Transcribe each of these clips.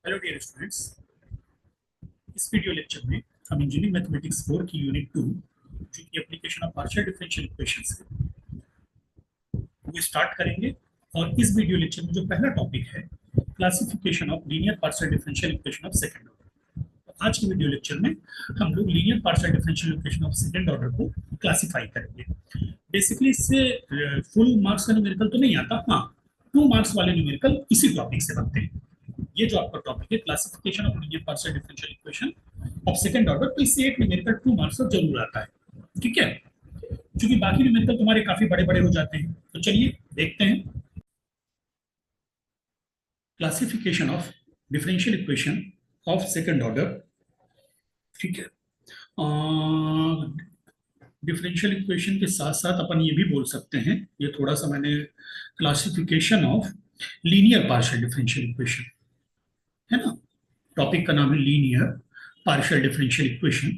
Hello dear students. इस video lecture में हम इंजीनियरिंग मैथमेटिक्स 4 की यूनिट 2 जो कि application of partial differential equations है वो स्टार्ट करेंगे। और इस वीडियो लेक्चर में जो पहला टॉपिक है classification of linear partial differential equation of second order. तो आज के वीडियो लेक्चर में हम लोग linear partial differential equation of second order को क्लासिफाई करेंगे। बेसिकली इससे फुल मार्क्स का न्यूमेरिकल तो नहीं आता, हाँ 2 मार्क्स वाले न्यूमेरिकल इसी टॉपिक से बनते हैं। ये जो आपका टॉपिक है classification of linear partial differential equation of second order, तो इससे एक न्यूमेरिकल 2 मार्क्स का जरूर आता है, ठीक है। क्योंकि बाकी न्यूमेरिकल तुम्हारे काफी बड़े बड़े हो जाते हैं। तो चलिए देखते हैं classification of differential equation of second order, ठीक है। डिफरेंशियल इक्वेशन के साथ साथ अपन ये भी बोल सकते हैं, ये थोड़ा सा मैंने classification of linear partial differential equation है ना, टॉपिक का नाम है linear partial differential equation,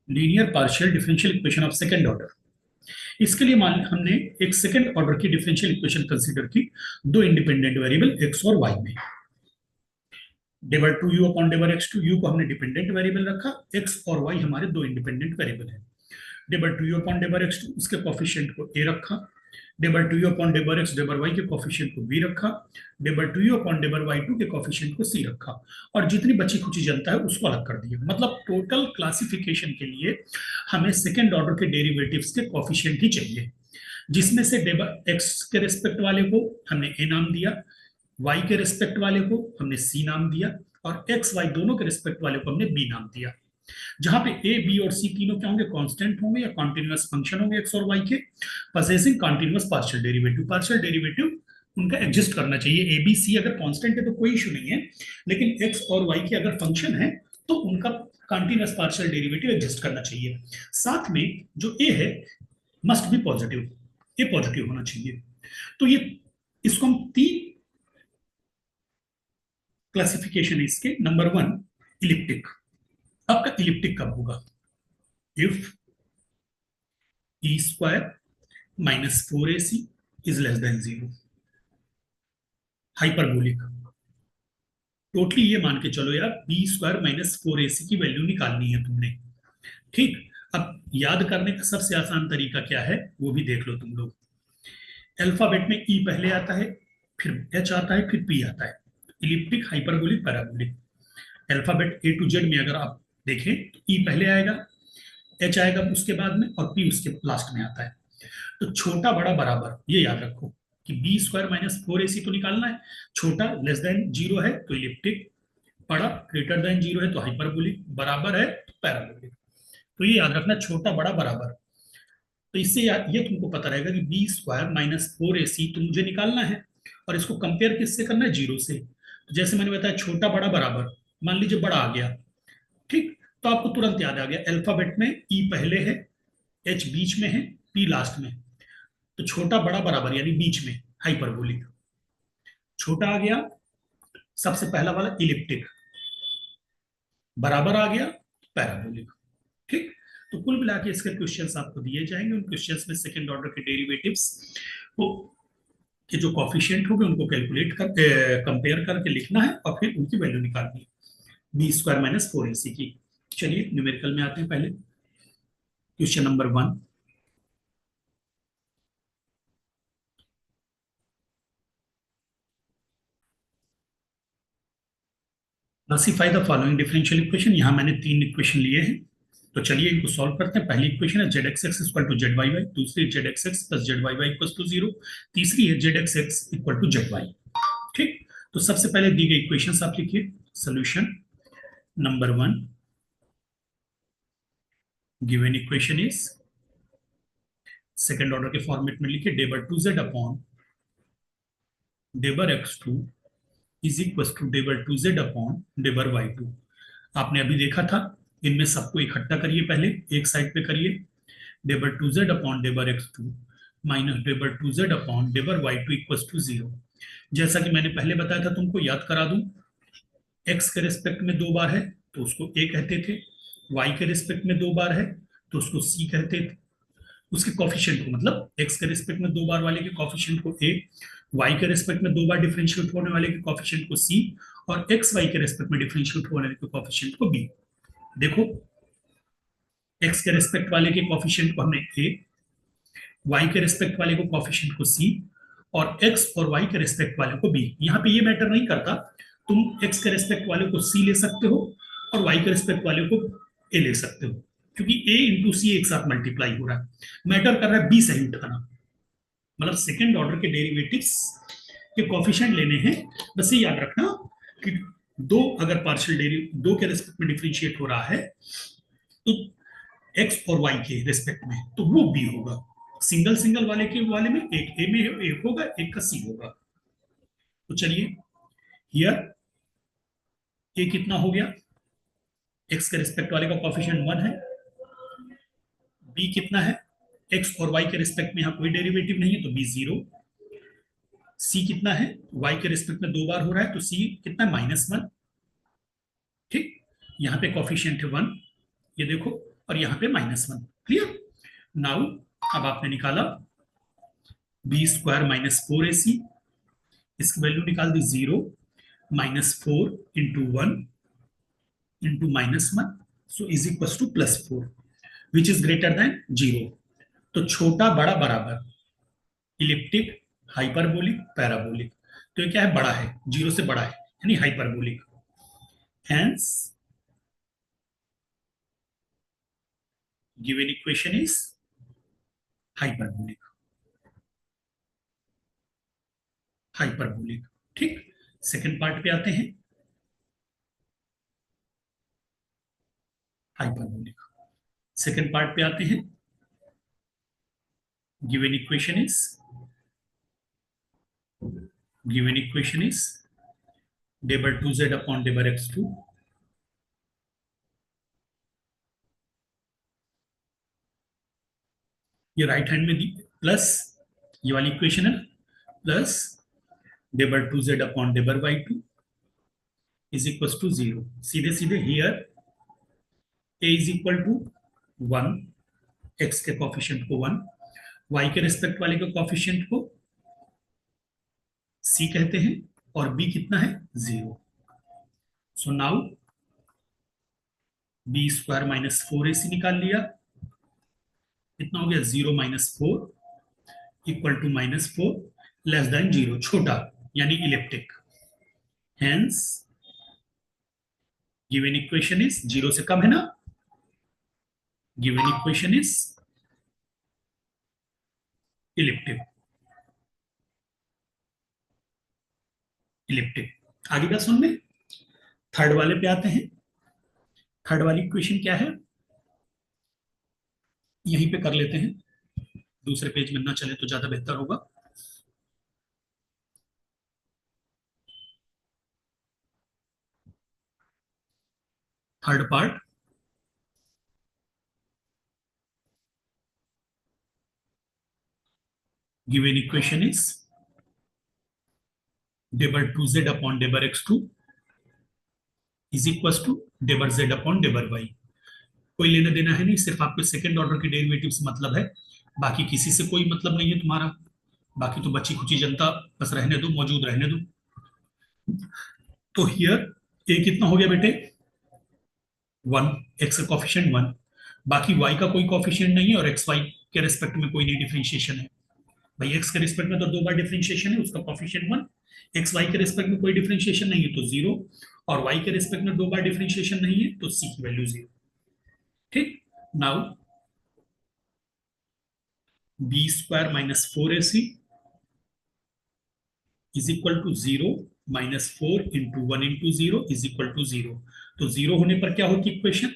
linear partial differential equation of second order. इसके लिए मान हमने एक सेकंड ऑर्डर की डिफरेंशियल इक्वेशन कंसीडर की, दो इंडिपेंडेंट वेरिएबल एक्स और वाई में। डेबर टू यू अपॉन डेबर एक्स टू, यू को हमने डिपेंडेंट वेरिएबल रखा, एक्स और वाई हमारे दो इंडिपेंडेंट वेरिएबल हैं। डेबर टू यू अपॉन डेबर एक्स टू, उसके कोफिशिएंट को ए रखा। डेबर टू यू अपॉन डेबर एक्स डेबर वाई के कोफिशिएंट को बी रखा। डेबर टू यू अपॉन डेबर वाई टू के कोफिशिएंट को सी रखा। और जितनी बची खुची जनता है उसको अलग कर दिया। मतलब टोटल क्लासिफिकेशन के लिए हमें सेकेंड ऑर्डर के डेरिवेटिव्स के कोफिशिएंट ही चाहिए, जिसमें से डेबर एक्स के रिस्पेक्ट वाले को हमने ए नाम दिया, वाई के रिस्पेक्ट वाले को हमने सी नाम दिया, और एक्स वाई दोनों के रिस्पेक्ट वाले को हमने बी नाम दिया। जहां पे ए बी और सी तीनों क्या होंगे, कांस्टेंट होंगे या कॉन्टिन्यूअस फंक्शन होंगे एक्स और वाई के, possessing continuous partial derivative. Partial derivative उनका एग्जिस्ट करना चाहिए। ए बी सी अगर कांस्टेंट है तो कोई इशू नहीं है, लेकिन एक्स और वाई के अगर फंक्शन है तो उनका कॉन्टिन्यूअस पार्शियल डेरिवेटिव एग्जिस्ट करना चाहिए। साथ में जो ए है must be positive, A positive होना चाहिए। तो ये इसको हम 3 क्लासिफिकेशन है इसके। Number 1 elliptic. आपका इलिप्टिक कब होगा, if E square minus 4ac is less than 0। Hyperbolic, totally ये मान के चलो यार बी स्क्वायर माइनस 4ac की वैल्यू निकालनी है तुमने, ठीक। अब याद करने का सबसे आसान तरीका क्या है वो भी देख लो तुम लोग। अल्फाबेट में ई पहले आता है, फिर एच आता है, फिर पी आता है। Elliptic, hyperbolic, parabolic. Alphabet A to Z में अगर आप देखें तो ई पहले आएगा, एच आएगा उसके बाद में, और पी उसके लास्ट में आता है। तो छोटा बड़ा बराबर, ये याद रखो कि बी स्क्वायर माइनस 4ac तो निकालना है। छोटा लेस देन 0 है तो इलिप्टिक, बड़ा ग्रेटर देन 0 है तो हाइपरबोलिक, बराबर है तो पैराबोलिक। तो ये याद रखना, छोटा बड़ा बराबर। तो इससे ये तुमको पता रहेगा कि बी स्क्वायर माइनस 4ac तो मुझे निकालना है, और इसको कंपेयर किससे करना है, 0 से। तो जैसे मैंने बताया छोटा बड़ा बराबर, मान लीजिए बड़ा आ गया, ठीक। तो आपको तुरंत याद आ गया, अल्फाबेट में ई पहले है, एच बीच में है, पी लास्ट में। तो छोटा बड़ा बराबर यानी बीच में हाइपरबोलिक। छोटा आ गया सबसे पहला वाला इलिप्टिक, बराबर आ गया पैराबोलिक, ठीक। तो कुल मिला के इसके क्वेश्चंस आपको दिए जाएंगे। उन क्वेश्चंस में सेकंड ऑर्डर के डेरिवेटिव्स को के जो कॉफिशिएंट होंगे उनको कैलकुलेट कर कंपेयर करके लिखना है, और फिर उनकी वैल्यू निकालनी है बी स्क्वायर माइनस 4ac की। चलिए न्यूमेरिकल में आते हैं। पहले question number 1, classify the following differential equation. यहां मैंने 3 इक्वेशन लिए हैं, तो चलिए इनको सॉल्व करते हैं। पहली इक्वेशन है z x x equal to z y y, दूसरी z x x plus z y y equal to 0, तीसरी है z x x equal to z y, ठीक। तो सबसे पहले दी गई इक्वेशन आप लिखिए। Solution number 1, given equation is, second order के फॉर्मेट में लिखिए, डेबर 2z अपॉन डेबर x2 इज इक्वल टू डेबर 2z अपॉन डेबर y2। आपने अभी देखा था, इनमें सबको इकट्ठा करिए, पहले एक साइड पे करिए। डेबर 2z अपॉन डेबर x2 माइनस डेबर 2z अपॉन डेबर y2 इक्वल टू 0। जैसा कि मैंने पहले बताया था तुमको, याद करा दूं, x के रिस्पेक्ट में 2 बार है तो उसको a कहते थे, y के रिस्पेक्ट में 2 बार है तो उसको c कहते थे। उसके कॉफिशिएंट को, मतलब x के रिस्पेक्ट में 2 बार वाले के कॉफिशिएंट को a, वाई के रेस्पेक्ट में 2 बार डिफरेंशिएट होने वाले के कॉफिशिएंट को सी, और एक्स वाई के रेस्पेक्ट में डिफरेंशिएट होने वाले के कॉफिशिएंट को बी। देखो, एक्स के रेस्पेक्ट वाले के कॉफिशिएंट को हमने ए, वाई के रेस्पेक्ट वाले को कॉफिशिएंट को सी, और एक्स और वाई के रेस्पेक्ट वाले को बी। यहाँ पे ये मैटर नहीं करता, तुम एक्स के रेस्पेक्ट वाले को सी ले सकते हो और वाई के रेस्पेक्ट वाले को ए ले सकते हो, क्योंकि ए इंटू सी एक साथ मल्टीप्लाई हो रहा है। मैटर कर रहा है बी सही उठाना, मतलब सेकेंड ऑर्डर के डेरिवेटिव्स के कॉफिशिएंट लेने हैं। बस ये याद रखना कि दो अगर पार्शियल डेरिवेटिव दो के रेस्पेक्ट में डिफरेंशिएट हो रहा है तो एक्स और वाई के रेस्पेक्ट में, तो वो बी होगा। सिंगल सिंगल वाले में एक ए में एक होगा, एक का सी होगा। तो चलिए, हियर ए कितना हो गया, एक्स के रेस्पेक्ट वाले का कॉफिशिएंट 1 है, बी कितना है, एक्स और वाई के रेस्पेक्ट में यहाँ कोई डेरिवेटिव नहीं है तो बी 0, सी कितना है, वाई के रिस्पेक्ट में 2 बार हो रहा है तो सी कितना है, -1। ठीक, यहाँ पे कॉफिशिएंट है 1, ये देखो, और यहाँ पे -1। क्लियर। नाउ अब आपने निकाला b² - 4ac, इसकी वैल्यू निकाल दी 0, -4 into 1 into -1, so is equal to +4, which is greater than 0। तो छोटा बड़ा बराबर, इलिप्टिक, हाइपरबोलिक, पैराबोलिक। तो ये क्या है, बड़ा है, 0 से बड़ा है, यानी hyperbolic. Hence given equation is hyperbolic. Hyperbolic. ठीक, सेकंड पार्ट पे आते हैं, हाइपरबोलिक। सेकंड पार्ट पे आते हैं, गिवन इक्वेशन इज डेबर 2z अपॉन डेबर x2, ये राइट हैंड में दी, प्लस ये वाली इक्वेशन है, प्लस डेबर 2z अपॉन डेबर y2 इज इक्वल टू 0। सीधे सीधे here a is equal to 1, x के कॉफिशिएंट को 1, y के रिस्पेक्ट वाले के कॉफिशिएंट को c कहते हैं, और b कितना है, 0। सो नाउ b² - 4ac निकाल लिया, कितना हो गया, 0 - 4 इक्वल टू -4 लेस देन 0, छोटा यानी elliptic. Hence given equation is 0 से कम है ना, given equation is elliptic. Elliptic. आगे बात सुन में, थर्ड वाले पे आते हैं। थर्ड वाली इक्वेशन क्या है, यहीं पे कर लेते हैं, दूसरे पेज में ना चले तो ज्यादा बेहतर होगा। Third part, given equation is डेबर 2z अपॉन डेबर x2 इज इक्वल टू डेबर z अपॉन डेबर y। कोई लेना देना है नहीं, सिर्फ आपको सेकंड ऑर्डर के डेरिवेटिव से मतलब है, बाकी किसी से कोई मतलब नहीं है तुम्हारा। बाकी तो बच्ची खुची जनता, बस रहने दो, मौजूद रहने दो। तो हियर ए कितना हो गया बेटे, 1, एक्स का कॉफिशिएंट 1, बाकी y का कोई कॉफिशिएंट नहीं है, और एक्स वाई के रिस्पेक्ट में कोई नहीं डिफरेंशिएशन है। भाई एक्स के रिस्पेक्ट में तो 2 बार डिफरेंशिएशन है, उसका कॉफिशिएंट 1, एक्स वाई के रिस्पेक्ट में कोई डिफरेंशिएशन नहीं है तो 0, और y के रिस्पेक्ट में 2 बार डिफरेंशिएशन नहीं है तो c की वैल्यू 0। ठीक, now b² - 4ac is equal to 0, -4 into 1 into 0 is equal to 0। तो 0 होने पर क्या होती इक्वेशन,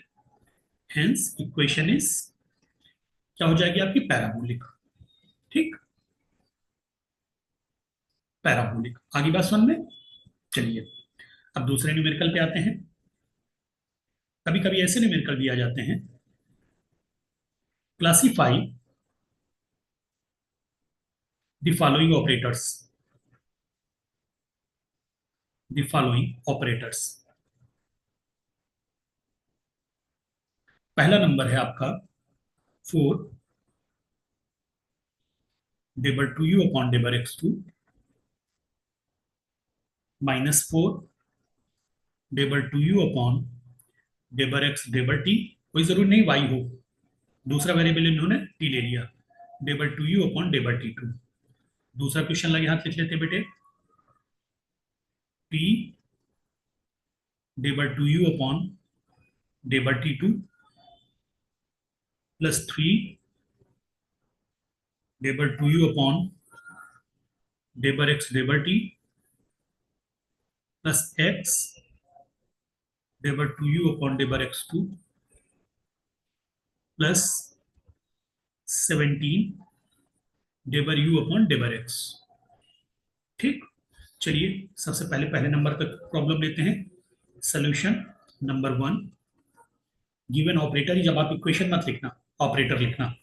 हेंस इक्वेशन इज क्या हो जाएगी आपकी, पैराबोलिक। ठीक, पैराबोलिक। आगे बात समझ में, चलिए अब दूसरे न्यूमेरिकल पे आते हैं। कभी कभी ऐसे न्यूमेरिकल भी आ जाते हैं, classify the following operators, the following operators. पहला नंबर है आपका 4 डेबर 2u अपॉन डेबर x2 -4 डेबर टू यू अपॉन डेबर एक्स डेबर टी, कोई जरूरी नहीं वाई हो, दूसरा वेरिएबल इन्होंने टी ले लिया, डेबर टू यू अपॉन डेबर टी टू। दूसरा क्वेश्चन लगे हाथ लिख लेते बेटे, टी डेबर टू यू अपॉन डेबर टी टू प्लस 3 डेबर टू यू अपॉन डेबर एक्स डेबर टी प्लस एक्स डेबर टू यू अपॉन डेबर एक्स टू प्लस 17 डेबर यू अपॉन डेबर एक्स। ठीक, चलिए सबसे पहले पहले नंबर तक प्रॉब्लम लेते हैं। सोल्यूशन नंबर 1, गिवन ऑपरेटर, जब आप इक्वेशन मत लिखना, ऑपरेटर लिखना।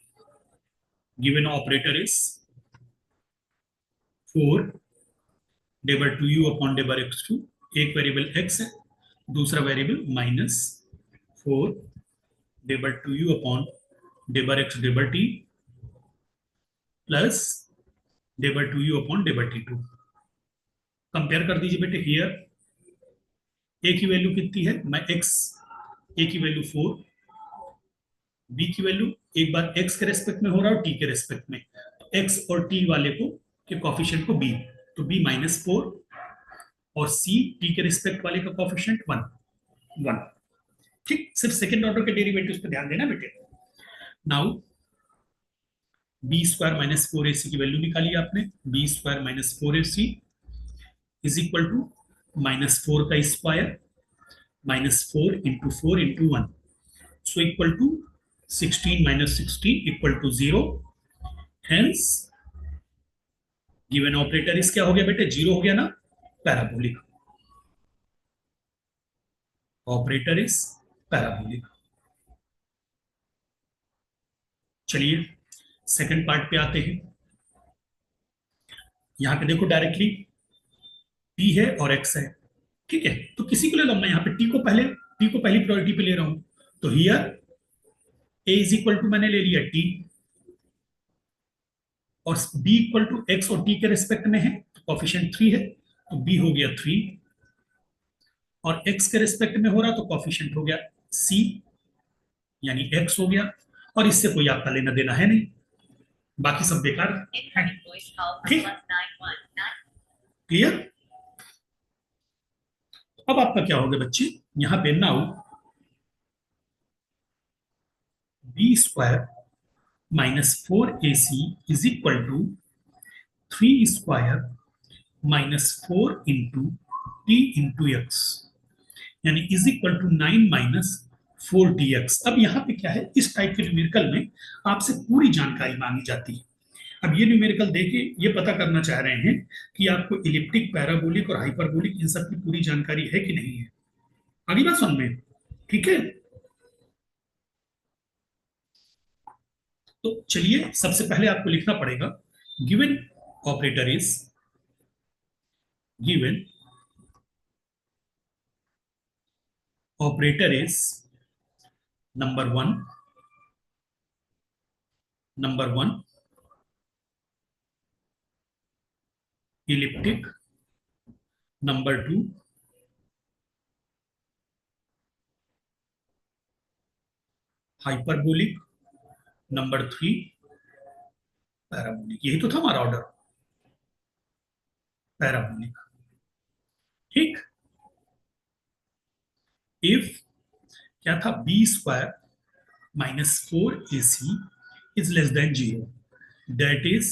गिवन ऑपरेटर इज 4 डेबर टू यू अपॉन डेबर एक्स टू, एक वेरिएबल एक्स है, दूसरा वेरिएबल -4 डेबर टू यू अपॉन डेबर एक्स डेबर टी प्लस डेबर टू यू अपॉन डेबर टी टू। कंपेयर कर दीजिए बेटे, हियर ए की वैल्यू कितनी है, मैं एक्स, ए की वैल्यू 4, बी की वैल्यू एक बार एक्स के रेस्पेक्ट में हो रहा है और टी के रेस्पेक्ट में, एक्स और टी वाले को के कॉफिशिएंट को बी, तो बी -4 और सी टी के रिस्पेक्ट वाले का कॉफिशिएंट 1। ठीक, सिर्फ सेकंड ऑर्डर के डेरिवेटिव्स पे ध्यान देना बेटे। नाउ बी स्क्वायर -4ac की वैल्यू निकाली आपने, B square -4ac is equal to -4 का square -4 into 4 into 1, so equal to 16 - 16 equal to 0। Hence given operator इस क्या हो गया बेटे, 0 हो गया ना, पैराबोलिक। Operator is parabolic. चलिए सेकंड पार्ट पे आते हैं। यहां पे देखो डायरेक्टली टी है और एक्स है, ठीक है, तो किसी को ले लो, मैं यहाँ पे टी को पहली प्रायोरिटी पे ले रहा हूं, तो here A is equal to मैंने ले लिया टी, और बी इक्वल टू एक्स और टी के रिस्पेक्ट में है, तो कॉफिशिएंट 3 है, तो बी हो गया 3, और एक्स के रिस्पेक्ट में हो रहा तो कॉफिशिएंट हो गया सी, यानी एक्स हो गया, और इससे कोई आपका लेना देना है नहीं, बाकी सब बेकार है। ठीक, क्लियर। अब आपका क्या होगा बच्चे, यहां पे now B square -4ac is equal to 3 square -4 into T into X, यानी इज इक्वल टू 9 - 4dx। अब यहाँ पे क्या है, इस टाइप के न्यूमेरिकल में आपसे पूरी जानकारी मांगी जाती है। अब ये न्यूमेरिकल देके ये पता करना चाह रहे हैं कि आपको इलिप्टिक, पैराबोलिक और हाइपरबोलिक इन सब की पूरी जानकारी है कि नहीं है। अगली बात समझ में, ठीक है। तो चलिए सबसे पहले आपको लिखना पड़ेगा, given operator is, given operator is number 1 elliptic, number 2 hyperbolic, number 3 parabolic. यही तो था हमारा ऑर्डर, पैराबोलिक। ठीक, इफ क्या था, B square -4ac is less than 0, that is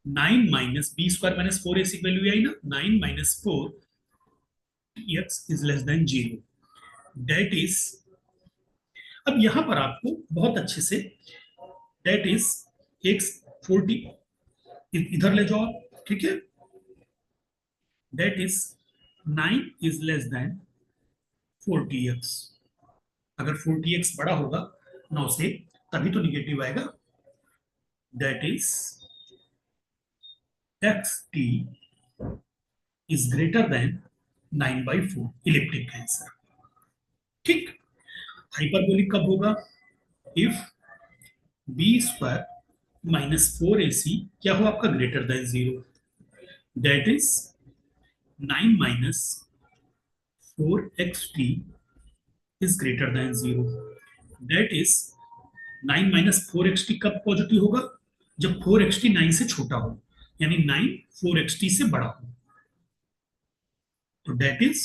9 - B square -4ac की वैल्यू आई ना, 9 - 4x is less than 0, that is, अब यहां पर आपको बहुत अच्छे से, दैट इज x 40 इधर ले जाओ आप, ठीक है, that is 9 is less then 40x। अगर 40x बड़ा होगा 9 से, तभी तो निगेटिव आएगा, that is xt is greater then 9/4, elliptic का आंसर। ठीक, हाइपरबोलिक कब होगा, इफ बी स्क्वायर -4ac क्या हो आपका, greater than 0, that is 9 minus 4xt is greater than 0। That is 9 minus 4xt कब पॉजिटिव होगा? जब 4xt 9 से छोटा हो, यानी 9 4xt से बड़ा हो। तो that is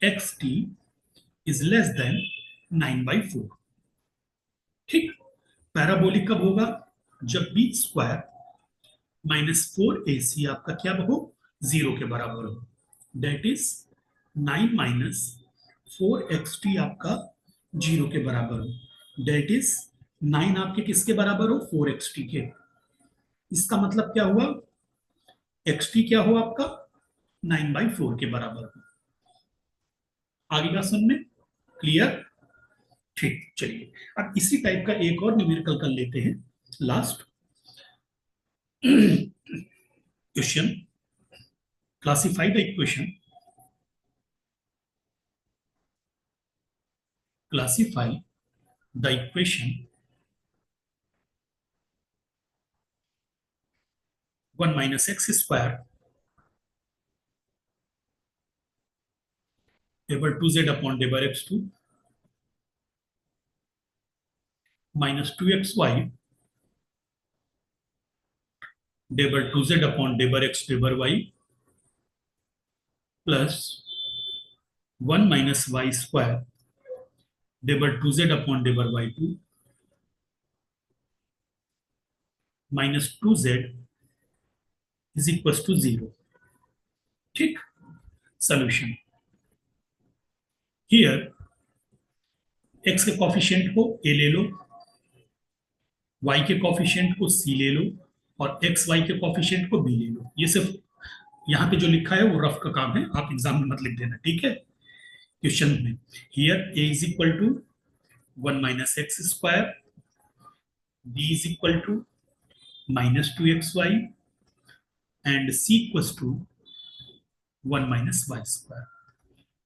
xt is less then 9/4। ठीक। पैराबोलिक कब होगा? जब बी स्क्वायर माइनस 4ac आपका क्या हो? 0 के बराबर हो। दैट इज 9 माइनस 4xt आपका 0 के बराबर हो। दैट इज 9 आपके किसके बराबर हो? 4xt के। इसका मतलब क्या हुआ? xt क्या हो आपका? 9/4 के बराबर हो। आगे का सुनने क्लियर? ठीक, चलिए अब इसी टाइप का एक और न्यूमेरिकल कर लेते हैं, last question. Classify the equation, classify the equation 1 minus x square over 2z upon d by x2 minus 2xy d by 2z upon d by x d by y plus 1 minus y square d by 2z upon d by y2 minus 2z is equals to 0। ठीक। solution, here x के coefficient को a ले लो, y के coefficient को c ले लो और x y के coefficient को b ले लो। ये सिर्फ यहाँ पे जो लिखा है वो रफ का काम है, आप एग्जाम में मत लिख देना, ठीक है? क्वेश्चन में here a is equal to 1 minus X square, b is equal to minus 2xy and c equals to 1 minus Y square.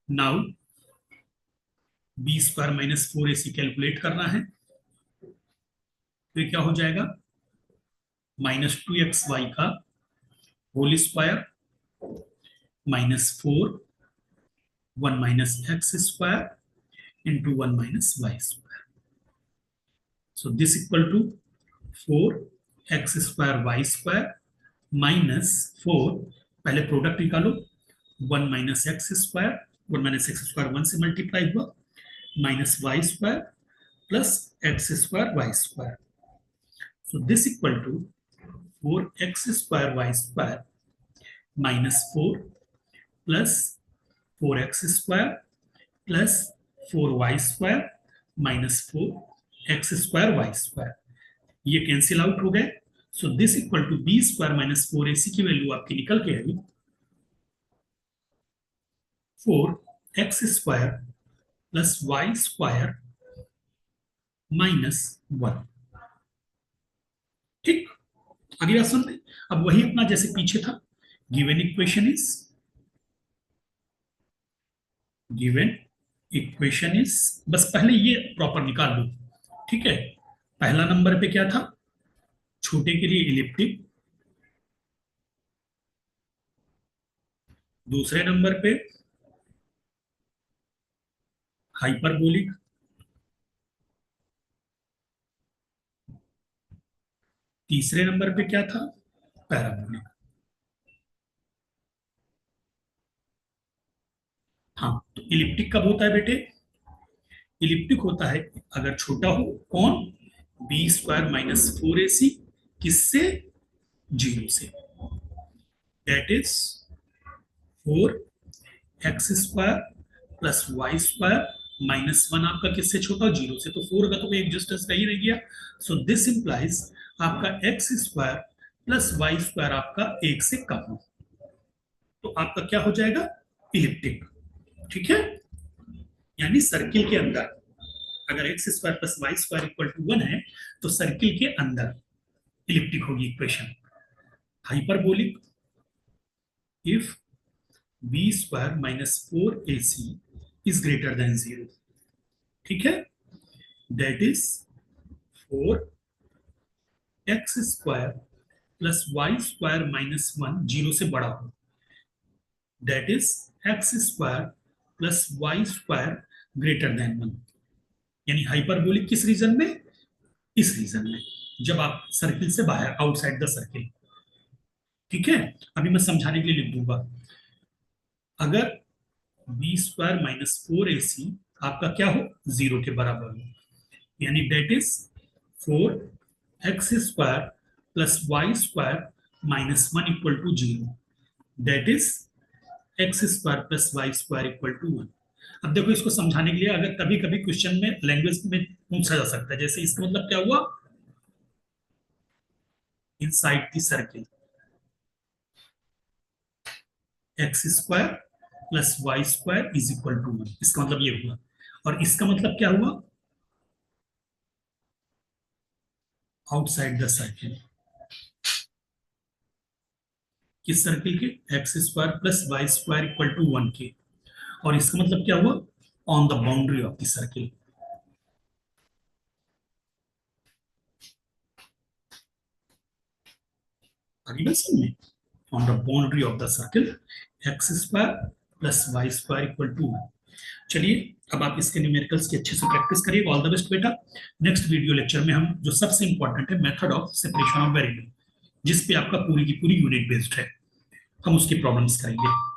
Now b square minus 4ac calculate करना है, तो ये क्या हो जाएगा? माइनस 2xy का whole square minus 4 1 minus X square into 1 minus Y square. So this equal to 4x square Y square minus 4, पहले product निकालो, 1 minus X square, 1 minus X square 1 से मल्टीप्लाई हुआ, minus Y square plus X square Y square. So this equal to 4x square Y square minus 4 plus 4x square plus 4y square minus 4x square Y square. ये cancel out हो गए। So this equal to B square minus 4ac की value आपकी निकल के आई 4x square plus Y square minus 1। ठीक। आगे बात सुनते, अब वही अपना जैसे पीछे था, गिवन इक्वेशन इज बस पहले ये प्रॉपर निकाल लो। ठीक है, पहला नंबर पे क्या था? छोटे के लिए इलिप्टिक, दूसरे नंबर पे हाइपरबोलिक, तीसरे नंबर पे क्या था? पैराबोलिक। हाँ, तो इलिप्टिक कब होता है बेटे? इलिप्टिक होता है अगर छोटा हो, कौन? बी स्क्वायर माइनस 4ac, किससे? 0 से। That is 4x square plus Y square minus 1 आपका किससे छोटा? 0 से। तो 4 का तो कोई एग्जिस्टेंस नहीं रह गया। सो दिस इंप्लाइज आपका x square plus Y square आपका 1 से कम हो, तो आपका क्या हो जाएगा? इलिप्टिक। ठीक है, यानी सर्किल के अंदर अगर X square plus Y square equal to 1 है, तो सर्किल के अंदर इलिप्टिक होगी equation. Hyperbolic if B square minus 4ac is greater than 0। ठीक है, that is 4x square plus Y square minus 1 0 से बड़ा हो। That is X square plus Y square greater than 1। यानी हाइपरबोलिक किस रीजन में? इस रीजन में, जब आप सर्किल से बाहर, आउटसाइड द सर्किल। ठीक है, अभी मैं समझाने के लिए लिख दूंगा। अगर बी स्क्वायर माइनस 4ac आपका क्या हो, 0 के बराबर हो, यानी that is 4x square plus Y square minus 1 equal to 0, that is X square plus Y square equal to 1। अब देखो, इसको समझाने के लिए अगर कभी कभी क्वेश्चन में लैंग्वेज में पूछा जा सकता है, जैसे इसका मतलब क्या हुआ, inside the circle X square plus Y square is equal to 1, इसका मतलब ये हुआ। और इसका मतलब क्या हुआ, आउटसाइड द सर्किल, किस सर्किल के, X square plus Y square equal to 1 के। और इसका मतलब क्या हुआ, on the boundary of the circle. आगे बात समझ में, on the boundary of the circle X square plus Y square equal to 1। चलिए, अब आप इसके न्यूमेरिकल्स की अच्छे से प्रैक्टिस करिए। ऑल द बेस्ट बेटा। नेक्स्ट वीडियो लेक्चर में हम जो सबसे इंपॉर्टेंट है, method of separation of variable, जिस पे आपका पूरी की पूरी यूनिट बेस्ड है, हम उसकी प्रॉब्लम्स करेंगे।